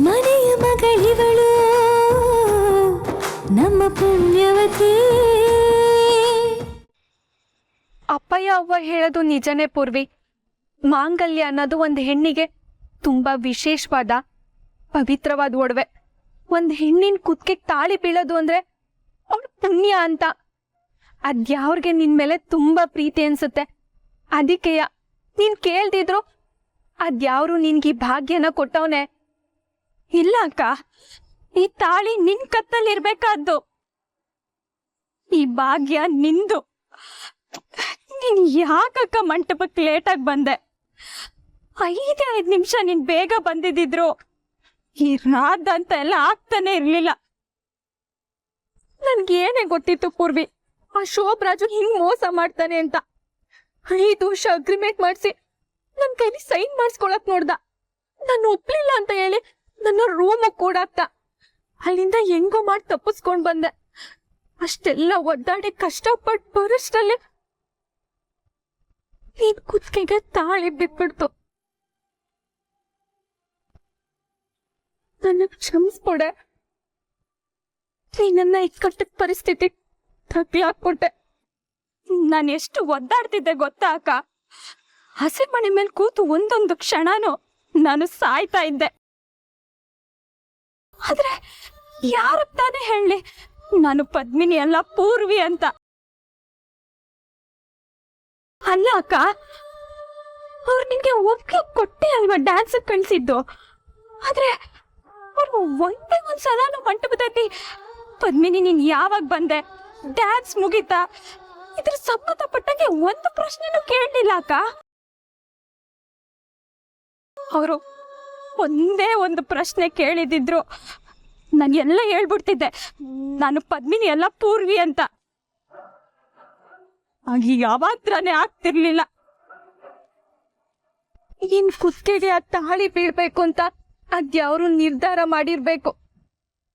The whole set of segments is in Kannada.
ಮನೆಯ ಮಗಳಿವಳು ನಮ್ಮ ಪುಣ್ಯವತಿ. ಅಪ್ಪಯ್ಯ ಅವ್ವ ಹೇಳೋದು ನಿಜನೇ ಪೂರ್ವಿ. ಮಾಂಗಲ್ಯ ಅನ್ನೋದು ಒಂದು ಹೆಣ್ಣಿಗೆ ತುಂಬಾ ವಿಶೇಷವಾದ ಪವಿತ್ರವಾದ ಒಡವೆ. ಒಂದು ಹೆಣ್ಣಿನ ಕುತ್ತಿಗೆ ತಾಳಿ ಬೀಳೋದು ಅಂದ್ರೆ ಅವಳ ಪುಣ್ಯ ಅಂತ. ಅದ್ಯಾವ್ರಿಗೆ ನಿನ್ ಮೇಲೆ ತುಂಬಾ ಪ್ರೀತಿ ಅನ್ಸುತ್ತೆ. ಅದಕ್ಕೆಯ ನೀನ್ ಕೇಳ್ದಿದ್ರು ಅದ್ಯಾವ್ರು ನಿನ್ಗೆ ಈ ಭಾಗ್ಯನ ಕೊಟ್ಟವನೆ. ಇಲ್ಲ ಅಕ್ಕ, ಈ ತಾಳಿ ನಿನ್ ಕತ್ತಲ್ಲಿರ್ಬೇಕಾದ್ದು. ಈ ಭಾಗ್ಯ ನಿಂದು. ನೀನ್ ಯಾಕಕ್ಕ ಮಂಟಪಕ್ಕೆ ಲೇಟಾಗಿ ಬಂದೆ? 5 ನಿಮಿಷ ನೀನ್ ಬೇಗ ಬಂದಿದ್ರು ಈ ರಾದ್ ಅಂತ ಎಲ್ಲ ಆಗ್ತಾನೆ ಇರ್ಲಿಲ್ಲ. ನನ್ಗೇನೇ ಗೊತ್ತಿತ್ತು ಪೂರ್ವಿ, ಆ ಶೋಭರಾಜು ಹಿಂಗ್ ಮೋಸ ಮಾಡ್ತಾನೆ ಅಂತ. 5 ವರ್ಷ ಅಗ್ರಿಮೆಂಟ್ ಮಾಡಿಸಿ ನನ್ ಕೈಲಿ ಸೈನ್ ಮಾಡಿಸ್ಕೊಳಕ್ ನೋಡ್ದ. ನಾನು ಒಪ್ಲಿಲ್ಲ ಅಂತ ಹೇಳಿ ನನ್ನ ರೂಮ್ ಕೂಡಾಕ್ತ. ಅಲ್ಲಿಂದ ಹೆಂಗೋ ಮಾಡಿ ತಪ್ಪಿಸ್ಕೊಂಡ್ ಬಂದೆ. ಅಷ್ಟೆಲ್ಲ ಒದ್ದಾಡಿ ಕಷ್ಟಪಟ್ಟು ಬರೋಷ್ಟಲ್ಲೇ ನೀನ್ ಕುತ್ತಿಗೆಗೆ ತಾಳಿ ಬಿದ್ಬಿಡ್ತು. ನನ್ನ ಕ್ಷಮಿಸ್ಕೊಡೆ. ನೀನನ್ನ ಇಕ್ಕಟ್ಟದ ಪರಿಸ್ಥಿತಿ ತಪ್ಪಿ ಹಾಕ್ಬಿಟ್ಟೆ. ನಾನು ಎಷ್ಟು ಒದ್ದಾಡ್ತಿದ್ದೆ ಗೊತ್ತಾ ಅಕ್ಕ? ಹಸೆ ಮನೆ ಮೇಲೆ ಕೂತು ಒಂದೊಂದು ಕ್ಷಣನೂ ನಾನು ಸಾಯ್ತಾ ಇದ್ದೆ. ಆದ್ರೆ ಯಾರಕ್ ತಾನೇ ಹೇಳಿ ನಾನು ಪದ್ಮಿನಿ ಅಲ್ಲ ಪೂರ್ವಿ ಅಂತ? ಅಲ್ಲ ಅಕ್ಕ, ಅವ್ರು ನಿನ್ಗೆ ಒಪ್ಪಿಗೆ ಕೊಟ್ಟೆ ಅಲ್ವಾ ಡ್ಯಾನ್ಸ್ ಕಳ್ಸಿದ್ದು. ಆದ್ರೆ ಅವ್ರು ಒಂದ್ಸಲ ಮಂಟಪದಲ್ಲಿ ಪದ್ಮಿನಿ ನೀನ್ ಯಾವಾಗ ಬಂದೆ, ಡ್ಯಾನ್ಸ್ ಮುಗೀತಾ, ಇದ್ರ ಸಂಬಂಧಪಟ್ಟಂಗೆ ಒಂದು ಪ್ರಶ್ನೆನೂ ಕೇಳಲಿಲ್ಲ ಅಕ್ಕ. ಅವರು ಒಂದೇ ಒಂದು ಪ್ರಶ್ನೆ ಕೇಳಿದಿದ್ರು ನಾನು ಎಲ್ಲ ಹೇಳ್ಬಿಡ್ತಿದ್ದೆ, ನಾನು ಪದ್ಮಿನಿ ಎಲ್ಲ ಪೂರ್ವಿ ಅಂತ. ಆಗ ಯಾವಾಗ್ತಾನೆ ಆಗ್ತಿರ್ಲಿಲ್ಲ. ಇನ್ ಕುತ್ತಿಗೆಗೆ ಆ ತಾಳಿ ಬೀಳ್ಬೇಕು ಅಂತ ಅದ್ಯಾವ್ರು ನಿರ್ಧಾರ ಮಾಡಿರ್ಬೇಕು.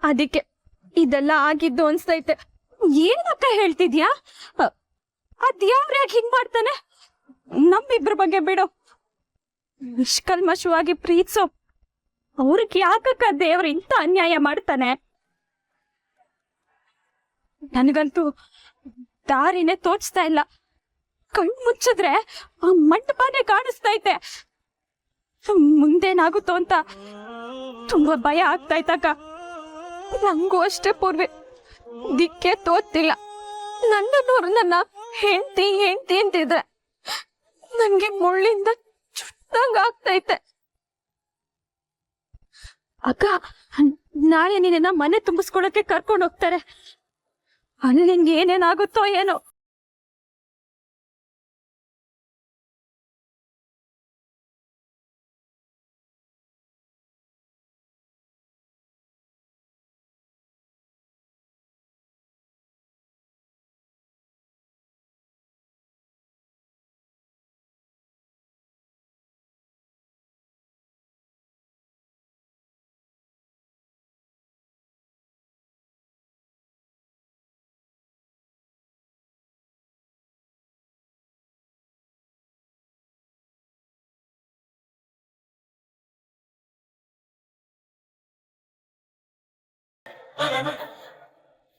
ಅದಕ್ಕೆ ಇದೆಲ್ಲ ಆಗಿದ್ದು ಅನ್ಸ್ತೈತೆ. ಏನಕ್ಕ ಹೇಳ್ತಿದ್ಯಾ? ಅದ್ಯಾವ್ರ್ಯಾಗ ಹಿಂಗ್ ಮಾಡ್ತಾನೆ? ನಮ್ಮಿಬ್ರ ಬಗ್ಗೆ ಬಿಡು. ನಿಷ್ಕಲ್ಮಶವಾಗಿ ಪ್ರೀತಿಸೋ ಅವ್ರಿಗೆ ಯಾಕಕ್ಕ ದೇವ್ರು ಇಂಥ ಅನ್ಯಾಯ ಮಾಡ್ತಾನೆ? ನನಗಂತೂ ದಾರಿನೇ ತೋಚ್ತಾ ಇಲ್ಲ. ಕಣ್ ಮುಚ್ಚಿದ್ರೆ ಆ ಮಂಟಪನೇ ಕಾಣಿಸ್ತೈತೆ. ಮುಂದೇನಾಗುತ್ತೋ ಅಂತ ತುಂಬಾ ಭಯ ಆಗ್ತಾಯ್ತಕ್ಕ. ನಂಗೂ ಅಷ್ಟೇ ಪೂರ್ವಿ, ದಿಕ್ಕೆ ತೋಚ್ತಿಲ್ಲ. ನನ್ನೋರು ನನ್ನ ಹೆಂಡ್ತಿ ಅಂತಿದ್ರೆ ನನ್ಗೆ ಮುಳ್ಳಿಂದ ಚುಟ್ಟಂಗ ಆಗ್ತೈತೆ. ಅಕ್ಕ, ನಾಳೆ ನೀನನ್ನ ಮನೆ ತುಂಬಿಸ್ಕೊಳಕ್ಕೆ ಕರ್ಕೊಂಡು ಹೋಗ್ತಾರೆ. ಅಲ್ಲಿ ನಿನ್ಗೆ ಏನೇನಾಗುತ್ತೋ ಏನೋ.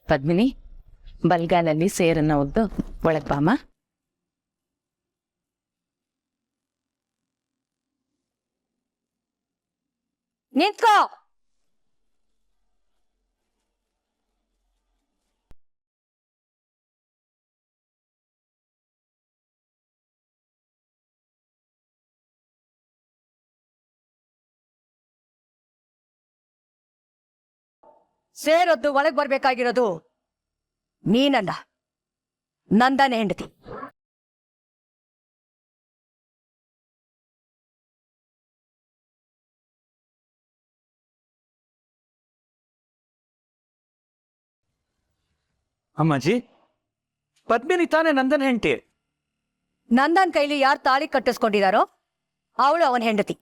ಪದ್ಮಿನಿ, ಬಲ್ಗಾಲಲ್ಲಿ ಸೇರನ್ನ ಒದ್ದು ಒಳಗ್ ಬಾಮ. ನಿಂತ್ಕೋ. ಸೇರೊದ್ದು ಒಳಗ್ ಬರ್ಬೇಕಾಗಿರೋದು ನೀನಲ್ಲ, ನಂದನೇ ಹೆಂಡತಿ. ಅಮ್ಮಾಜಿ, ಪದ್ಮಿನಿ ತಾನೇ ನಂದನ್ ಹೆಂಡತಿ. ನಂದನ್ ಕೈಲಿ ಯಾರು ತಾಳಿ ಕಟ್ಟಿಸ್ಕೊಂಡಿದಾರೋ ಅವಳು ಅವನ ಹೆಂಡತಿ.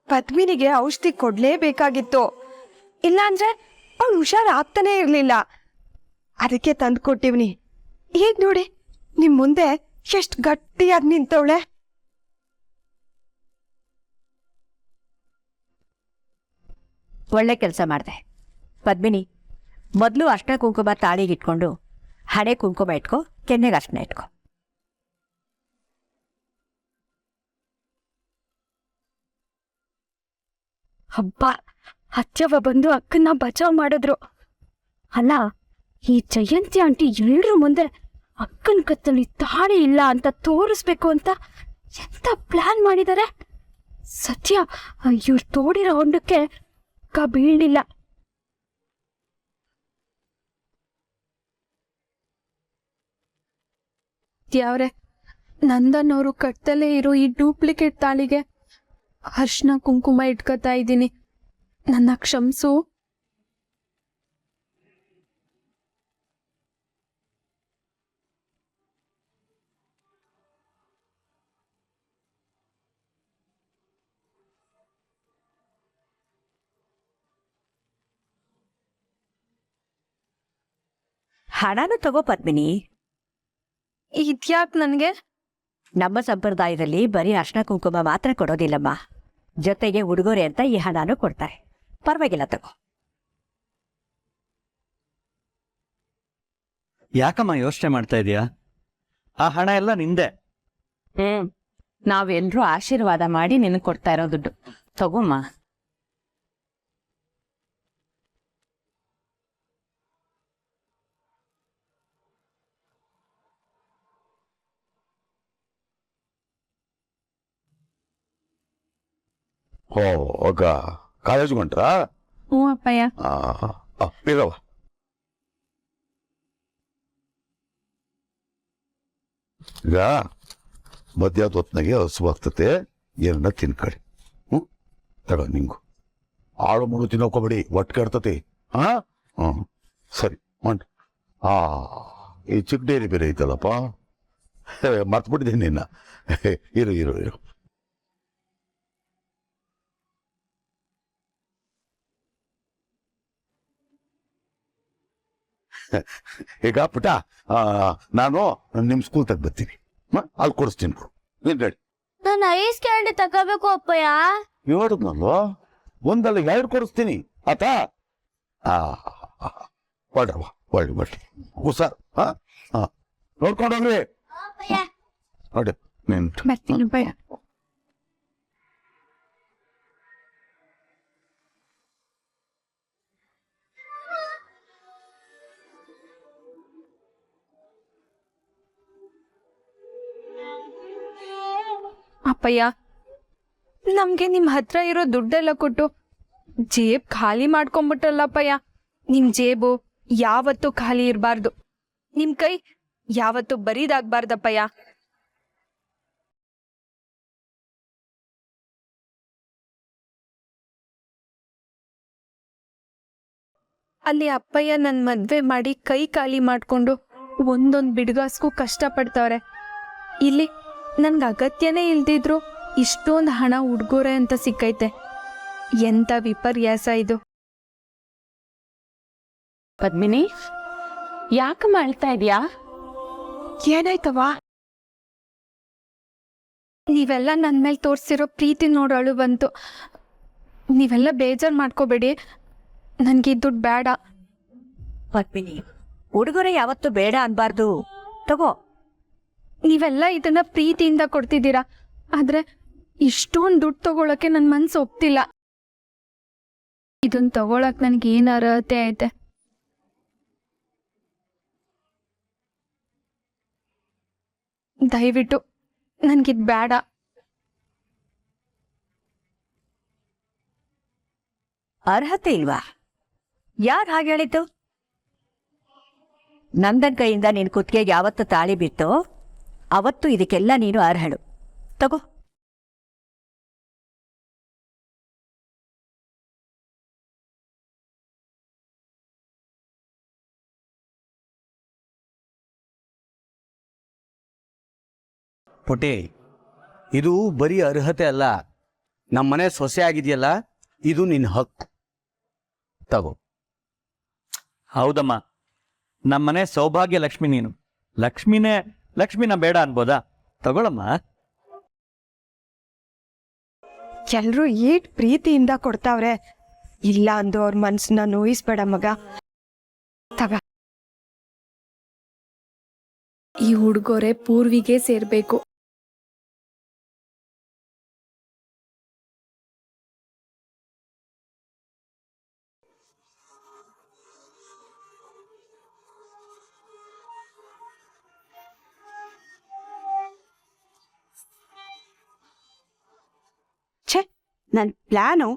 ಪದ್ಮಿನಿಗೆ ಔಷಧಿ ಕೊಡ್ಲೇಬೇಕಾಗಿತ್ತು, ಇಲ್ಲಾಂದ್ರೆ ಅವಳು ಹುಷಾರಾಗ್ತಾನೆ ಇರ್ಲಿಲ್ಲ. ಅದಕ್ಕೆ ತಂದು ಕೊಟ್ಟಿವ್ನಿ. ಈಗ ನೋಡಿ ನಿಮ್ ಮುಂದೆ ಎಷ್ಟು ಗಟ್ಟಿಯಾಗಿ ನಿಂತವಳೆ. ಒಳ್ಳೆ ಕೆಲಸ ಮಾಡಿದೆ. ಪದ್ಮಿನಿ, ಮೊದಲು ಅರ್ಶಿನ ಕುಂಕುಮ ತಾಳಿಗಿಟ್ಕೊಂಡು ಹಣೆ ಕುಂಕುಮ ಇಟ್ಕೊ, ಕೆನ್ನೆಗೆ ಅರ್ಶಿನ ಇಟ್ಕೊ. ಹಬ್ಬ, ಅಚ್ಚವ ಬಂದು ಅಕ್ಕನ್ನ ಬಚಾವ್ ಮಾಡಿದ್ರು. ಅಲ್ಲ, ಈ ಜಯಂತಿ ಆಂಟಿ ಎಲ್ರ ಮುಂದೆ ಅಕ್ಕನ ಕತ್ತಲ್ಲಿ ತಾಳಿ ಇಲ್ಲ ಅಂತ ತೋರಿಸ್ಬೇಕು ಅಂತ ಎಂತ ಪ್ಲಾನ್ ಮಾಡಿದ್ದಾರೆ. ಸತ್ಯ, ಇವ್ರು ತೋಡಿರೋ ಹೊಂಡಕ್ಕೆ ಅಕ್ಕ ಬೀಳಲಿಲ್ಲ. ಯಾವ್ರೆ, ನಂದನ್ ಅವರು ಕಟ್ತಲೇ ಇರೋ ಈ ಡೂಪ್ಲಿಕೇಟ್ ತಾಳಿಗೆ ಅರ್ಶಿನ ಕುಂಕುಮ ಇಟ್ಕೊತಾ ಇದ್ದೀನಿ, ನನ್ನ ಕ್ಷಮಿಸು. ಹಣನೂ ತಗೋ ಪದ್ಮಿನಿ. ಇದ್ಯಾಕ್ ನನಗೆ? ನಮ್ಮ ಸಂಪ್ರದಾಯದಲ್ಲಿ ಬರೀ ಅರ್ಶಿನ ಕುಂಕುಮ ಮಾತ್ರ ಕೊಡೋದಿಲ್ಲಮ್ಮ, ಜೊತೆಗೆ ಉಡುಗೊರೆ ಅಂತ ಈ ಹಣನೂ ಕೊಡ್ತಾರೆ. ಪರವಾಗಿಲ್ಲ, ತಗೋ. ಯಾಕಮ್ಮ ಯೋಚನೆ ಮಾಡ್ತಾ ಇದೀಯಾ? ಆ ಹಣ ಎಲ್ಲ ನಿಂದೆ. ನಾವೆಲ್ಲರೂ ಆಶೀರ್ವಾದ ಮಾಡಿ ನಿನಗೆ ಕೊಡ್ತಾ ಇರೋ ದುಡ್ಡು ತಗೋಮ್ಮ. ಓ ಹೋಗ ಕಾಲೇಜ್ ಹೊಂಟ್ರಾ? ಹ್ಞೂ ಅಪ್ಪಯ್ಯ. ಇರವ. ಈಗ ಮಧ್ಯಾಹ್ನ ಹೊತ್ನಾಗೆ ಹಸುವಾಗ್ತತೆ, ಏನನ್ನ ತಿನ್ಕಳಿ. ತಗೋ ನಿಂಗು. ಆಳು ಮುಳು ತಿನ್ನೋಕೋಬೇಡಿ, ಒಟ್ಟು ಕೆಡ್ತತಿ. ಸರಿ ಮಂಟ್. ಈ ಚಿಕ್ಕ ಡೈರಿ ಬೇರೆ ಐತಲ್ಲಪ್ಪ, ಮರ್ತ್ಬಿಟ್ಟಿದ್ದೀನಿ ನಿನ್ನ. ಇರು ಇರು ಇರು. ಈಗ ಪುಟ, ನಾನು ನಿಮ್ಮ ಸ್ಕೂಲ್ ತಗ ಬರ್ತೀನಿ, ಅಲ್ಲಿ ಕೊಡಿಸ್ತೀನಿ. ನೀನ್ ರೆಡಿ? ನಾನು ಐಸ್ ಕ್ಯಾಂಡಿ ತಗೋಬೇಕು ಅಪ್ಪಯ್ಯ. ಹೇಳಿದ್ನಲ್ವ, ಒಂದಲ್ಲ 2 ಕೊಡಿಸ್ತೀನಿ ಆತಾ. ಒಳ್ರವ, ಒಳ್ಳೆ ಹುಷಾರ್. ನೋಡ್ಕೊಂಡೋಗ್ರಿ ನೋಡಿ. ಬರ್ತೀನಿ ಅಪ್ಪಯ್ಯ. ಅಪ್ಪಯ್ಯ, ನಮ್ಗೆ ನಿಮ್ ಹತ್ರ ಇರೋ ದುಡ್ಡೆಲ್ಲ ಕೊಟ್ಟು ಜೇಬ್ ಖಾಲಿ ಮಾಡ್ಕೊಂಬಿಟ್ರಲ್ಲಪ್ಪಯ್ಯ. ನಿಮ್ ಜೇಬು ಯಾವತ್ತೂ ಖಾಲಿ ಇರಬಾರ್ದು, ನಿಮ್ ಕೈ ಯಾವತ್ತೂ ಬರೀದಾಗ್ಬಾರ್ದಪ್ಪಯ್ಯ. ಅಲ್ಲಿ ಅಪ್ಪಯ್ಯ ನನ್ ಮದ್ವೆ ಮಾಡಿ ಕೈ ಖಾಲಿ ಮಾಡ್ಕೊಂಡು ಒಂದೊಂದ್ ಬಿಡ್ಗಾಸ್ಗೂ ಕಷ್ಟಪಡ್ತವ್ರೆ. ಇಲ್ಲಿ ನನ್ಗೆ ಅಗತ್ಯನೇ ಇಲ್ದಿದ್ರು ಇಷ್ಟೊಂದು ಹಣ ಉಡ್ಗೊರೆ ಅಂತ ಸಿಕ್ಕೈತೆ. ಎಂತ ವಿಪರ್ಯಾಸ ಇದು. ಪದ್ಮಿನಿ, ಯಾಕಮ್ಮ ಅಳ್ತಾ ಇದೀಯಾ? ಏನಾಯ್ತವಾ? ನೀವೆಲ್ಲ ನನ್ನ ಮೇಲೆ ತೋರಿಸಿರೋ ಪ್ರೀತಿ ನೋಡೋಳು ಬಂತು. ನೀವೆಲ್ಲ ಬೇಜಾರು ಮಾಡ್ಕೋಬೇಡಿ, ನನಗೆ ದುಡ್ಡು ಬೇಡ. ಪದ್ಮಿನಿ, ಉಡುಗೊರೆ ಯಾವತ್ತೂ ಬೇಡ ಅನ್ಬಾರ್ದು, ತಗೋ. ನೀವೆಲ್ಲ ಇದನ್ನ ಪ್ರೀತಿಯಿಂದ ಕೊಡ್ತಿದ್ದೀರಾ, ಆದ್ರೆ ಇಷ್ಟೊಂದು ದುಡ್ಡು ತಗೊಳಕ್ಕೆ ನನ್ನ ಮನ್ಸು ಒಪ್ತಿಲ್ಲ. ಇದನ್ನ ತಗೊಳಕ್ ನನಗೆ ಏನು ಅರ್ಹತೆ ಐತೆ? ದಯವಿಟ್ಟು ನನಗಿದು ಬೇಡ. ಅರ್ಹತೆ ಇಲ್ವಾ? ಯಾರು ಹಾಗೆ ಹೇಳಿದ್ದು? ನಂದನ್ ಕೈಯಿಂದ ನಿನ್ ಕುತ್ತಿಗೆಗೆ ಯಾವತ್ತು ತಾಳಿ ಬಿತ್ತೋ ಅವತ್ತು ಇದಕ್ಕೆಲ್ಲ ನೀನು ಅರ್ಹಳು. ತಗೋ. ಪುಟಿ, ಇದು ಬರೀ ಅರ್ಹತೆ ಅಲ್ಲ, ನಮ್ಮನೆ ಸೊಸೆ ಆಗಿದೆಯಲ್ಲ, ಇದು ನಿನ್ನ ಹಕ್ಕು. ತಗೋ. ಹೌದಮ್ಮ, ನಮ್ಮನೆ ಸೌಭಾಗ್ಯ ಲಕ್ಷ್ಮಿ ನೀನು. ಲಕ್ಷ್ಮಿನ ಬೇಡ ಅನ್ಬೋದಾ? ತಗೊಳಮ್ಮ. ಎಲ್ರೂ ಏಟ್ ಪ್ರೀತಿಯಿಂದ ಕೊಡ್ತಾವ್ರೆ. ಇಲ್ಲ ಅಂದು ಅವ್ರ ಮನ್ಸನ್ನ ನೋಯಿಸ್ಬೇಡ ಮಗ. ತಗ. ಈ ಉಡುಗೊರೆ ಪೂರ್ವಿಗೆ ಸೇರ್ಬೇಕು. ಛೆ, ನನ್ ಪ್ಲಾನು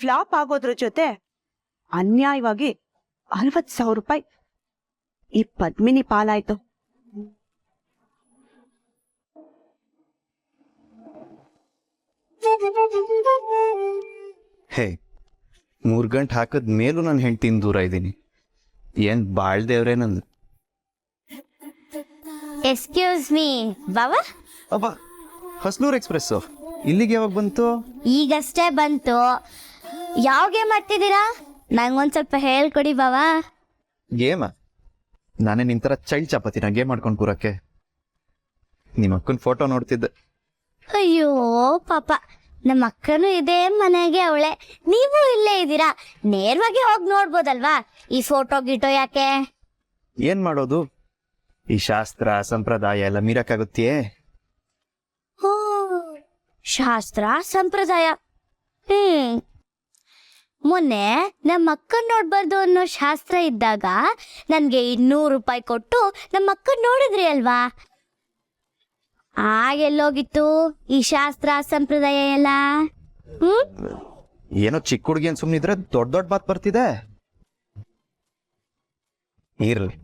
ಫ್ಲಾಪ್ ಆಗೋದ್ರ ಜೊತೆ ಅನ್ಯಾಯವಾಗಿ 60,000 ರೂಪಾಯಿ ಈ ಪದ್ಮಿನಿ ಪಾಲಾಯ್ತು. ಹೇ, 3 ಗಂಟೆ ಹಾಕದ ಮೇಲೂ ನನ್ನ ಹೆಂಡ್ತಿನ ದೂರ ಇದ್ದೀನಿ. ಏನ್ ಬಾಳ್ದೇವ್ರೆ ನಂದು. ಎಕ್ಸ್ಕ್ಯೂಸ್ ಮೀ ಬಾವಾ, ಅಬ್ಬಾ, ಹಸ್ನೂರ್ ಎಕ್ಸ್ಪ್ರೆಸ್ಸು ಇಲ್ಲಿಗೆ ಯಾವಾಗ ಬಂತು? ಈಗಷ್ಟೇ ಬಂತು. ಯಾವ ಗೇಮ್ ಆಡ್ತಿದ್ದೀರಾ? ನಂಗೊಂದ್ ಸ್ವಲ್ಪ ಹೇಳ್ಕೊಡಿ ಬಾವಾ. ಗೇಮ? ನಾನೇ ನಿನ್ ಥರ ಚೈಲ್ಡ್ ಚಾಪತಿನ ಗೇಮ್ ಮಾಡ್ಕೊಂಡು ಕೂರಕ್ಕೆ? ನಿಮ್ಮ ಅಕ್ಕನ ಫೋಟೋ ನೋಡ್ತಿದ್ದೆ. ಅಯ್ಯೋ ಪಾಪ, ನಮ್ಮ ಅಕ್ಕನೂ ಇದೇ ಮನೆಗೆ ಅವಳೆ, ನೀವು ಇಲ್ಲೇ ಇದ್ದೀರಾ. ನೇರವಾಗಿ ಹೋಗಿ ನೋಡ್ಬೋದಲ್ವಾ? ಈ ಫೋಟೋ ಗಿಟೋ ಯಾಕೆ? ಏನ್ ಮಾಡೋದು, ಈ ಶಾಸ್ತ್ರ ಸಂಪ್ರದಾಯ ಎಲ್ಲ ಮೀರಕ್ಕಾಗುತ್ತೆಯೇ? ಹೋ, ಶಾಸ್ತ್ರ ಸಂಪ್ರದಾಯ. ಮೊನ್ನೆ ನಮ್ಮ ಅಕ್ಕನ್ ನೋಡ್ಬಾರ್ದು ಅನ್ನೋ ಶಾಸ್ತ್ರ ಇದ್ದಾಗ ನನ್ಗೆ 200 ರೂಪಾಯಿ ಕೊಟ್ಟು ನಮ್ಮ ಅಕ್ಕನ್ ನೋಡಿದ್ರಿ ಅಲ್ವಾ? ಆಗೆಲ್ಲೋಗಿತ್ತು ಈ ಶಾಸ್ತ್ರ ಸಂಪ್ರದಾಯ ಎಲ್ಲ? ಏನೋ ಚಿಕ್ಕ ಹುಡುಗಿ ಅಂತ ಸುಮ್ಮನಿದ್ರೆ ದೊಡ್ಡ ದೊಡ್ಡ ಮಾತು ಬರ್ತಿದೆ. ಇರ್ಲಿ,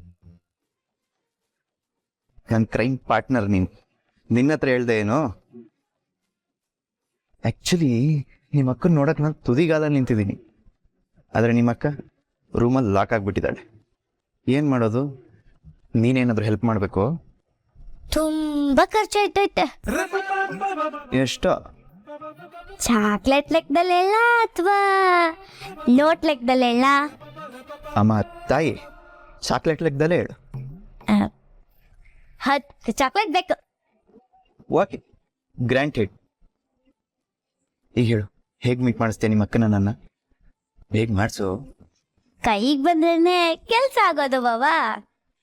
ನನ್ನ ಕ್ರೈಮ್ ಪಾರ್ಟ್ನರ್ ನೀನು. ನಿನ್ನ ಹತ್ರ ಹೇಳ್ದೆ ಏನು? ಆಕ್ಚುಲಿ ನಿಮ್ಮ ಅಕ್ಕನ ನೋಡಕ್ ನಾನು ತುದಿಗಾಲ ನಿಂತಿದ್ದೀನಿ. ಆದರೆ ನಿಮ್ಮ ಅಕ್ಕ ರೂಮಲ್ಲಿ ಲಾಕ್ ಆಗಿಬಿಟ್ಟಿದ್ದಾಳೆ. ಏನು ಮಾಡೋದು? ನೀನೇನಾದರೂ ಹೆಲ್ಪ್ ಮಾಡಬೇಕು. ತುಂಬಾ ಖರ್ಚಾಯ್ತೈತೆ. ಎಷ್ಟೋ? ಚಾಕ್ಲೇಟ್ ಲೆಕ್ಕದಲ್ಲಿ ಹೇಳ ಅಥವಾ ನೋಟ್ ಲೆಕ್ಕದಲ್ಲಿ ಹೇಳ? ಅಮ್ಮ ತಾಯಿ, ಚಾಕ್ಲೇಟ್ ಲೆಕ್ಕದಲ್ಲೇ ಹೇಳು. 10 ಚಾಕ್ಲೇಟ್ ಬೇಕು. Okay, granted. ಈಗ ಹೇಳು, ಹೇಗೆ ಮೀಟ್ ಮಾಡಿಸ್ತೇನೆ ನಿಮ್ಮ ಅಕ್ಕನ? ನನ್ನ ಹೇಗೆ ಮಾಡಿಸು? ಕೈಗೆ ಬಂದ್ರೇನೆ ಕೆಲ್ಸ ಆಗೋದು ಬಾವಾ.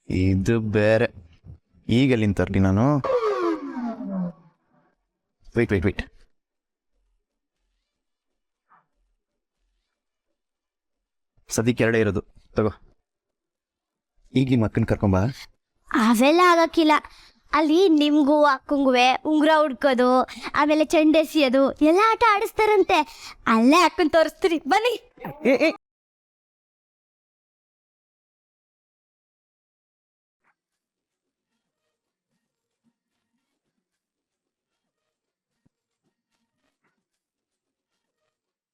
ಇದು ಬೇರೆ. ಈಗ ಎಲ್ಲಿಂದ ತರಲಿ ನಾನು? ವೆಯ್ಟ್. ಸದ್ಯಕ್ಕೆ 2 ಇರೋದು, ತಗೋ. ಈಗ ನಿಮ್ಮ ಅಕ್ಕನ ಕರ್ಕೊಂಬ. ಅವೆಲ್ಲ ಆಗಕ್ಕಿಲ್ಲ. ಅಲ್ಲಿ ನಿಮ್ಗೂ ಅಕ್ಕಂಗುವೆ ಉಂಗುರ ಹುಡ್ಕೋದು, ಆಮೇಲೆ ಚೆಂಡೆಸಿಯೋದು ಎಲ್ಲ ಆಟ ಆಡಿಸ್ತಾರಂತೆ. ಅಲ್ಲೇ ಅಕ್ಕನ್ ತೋರಿಸ್ತೀರಿ ಬನ್ನಿ.